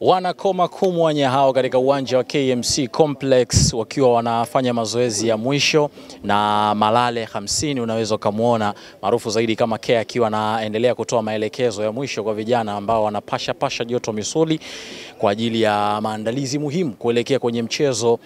Wanakoma kumwanya hao katika uwanja wa KMC Complex wakiwa wanafanya mazoezi ya mwisho, na Malale 50 unaweza kumuona maarufu zaidi kama K akiwa anaendelea kutoa maelekezo ya mwisho kwa vijana ambao wanapasha joto misuli kwa ajili ya maandalizi muhimu kuelekea kwenye mchezo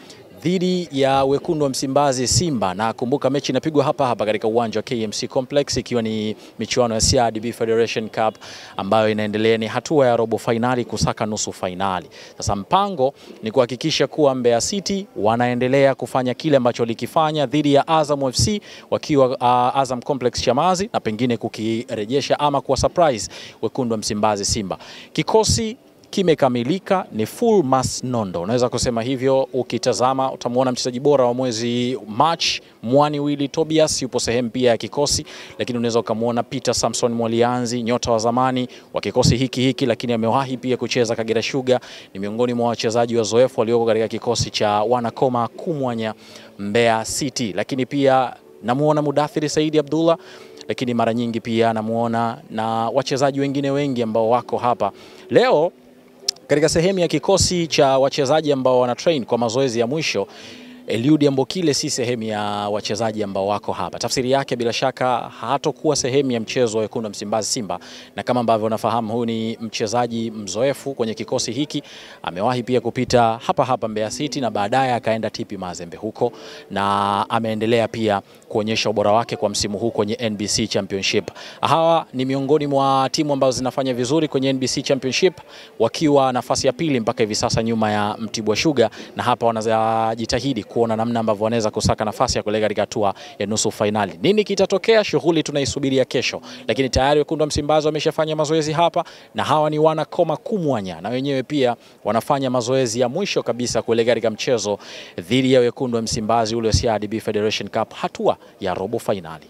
dhidi ya wekundu wa Msimbazi Simba. Na kumbuka mechi inapigwa hapa katika uwanja wa KMC Complex, ikiwa ni michuano ya CRDB Federation Cup ambayo inaendelea, ni hatua ya robo finali kusaka nusu finali. Sasa mpango ni kuhakikisha kuwa Mbeya City wanaendelea kufanya kile ambacho walikifanya dhidi ya Azam FC wakiwa Azam Complex Chamazi, na pengine kukirejesha ama kuwa surprise wekundu wa Msimbazi Simba. Kikosi kimekamilika, ni full mass nondo, unaweza kusema hivyo. Ukitazama utamuona mchezaji bora wa mwezi March Mwani Willy Tobias yupo sehemu pia ya kikosi, lakini unaweza kumuona Peter Samson Mwalianzi, nyota wa zamani wa kikosi hiki, lakini amewahi pia kucheza Kagera Sugar, ni miongoni mwa wachezaji wazoefu walioko katika kikosi cha Wanakoma kumwanya Mbeya City. Lakini pia namuona Mudathiri Saidi Abdullah, lakini mara nyingi pia namuona na wachezaji wengine wengi ambao wako hapa leo katika sehemu ya kikosi cha wachezaji ambao wana train kwa mazoezi ya mwisho. Eliud Ambokile si sehemu ya wachezaji ambao wako hapa. Tafsiri yake bila shaka hatakuwa sehemu ya mchezo wa wekundu wa Msimbazi Simba, na kama ambavyo unafahamu huyu ni mchezaji mzoefu kwenye kikosi hiki. Amewahi pia kupita hapa Mbeya City na baadaye akaenda TP Mazembe huko, na ameendelea pia kuonyesha ubora wake kwa msimu huu kwenye NBC Championship. Hawa ni miongoni mwa timu ambazo zinafanya vizuri kwenye NBC Championship, wakiwa nafasi ya pili mpaka hivi sasa nyuma ya Mtibwa Sugar, na hapa wanajitahidi kuona namna ambavyo wanaweza kusaka nafasi ya kuelekea katika hatua ya nusu finali. Nini kitatokea? Shughuli tunaisubiria kesho, lakini tayari wekundu wa Msimbazi wameshafanya mazoezi hapa, na hawa ni Wanakoma kumwanya, na wenyewe pia wanafanya mazoezi ya mwisho kabisa kuelekea katika mchezo dhidi ya wekundu wa Msimbazi ule wa CRDB Federation Cup hatua ya robo finali.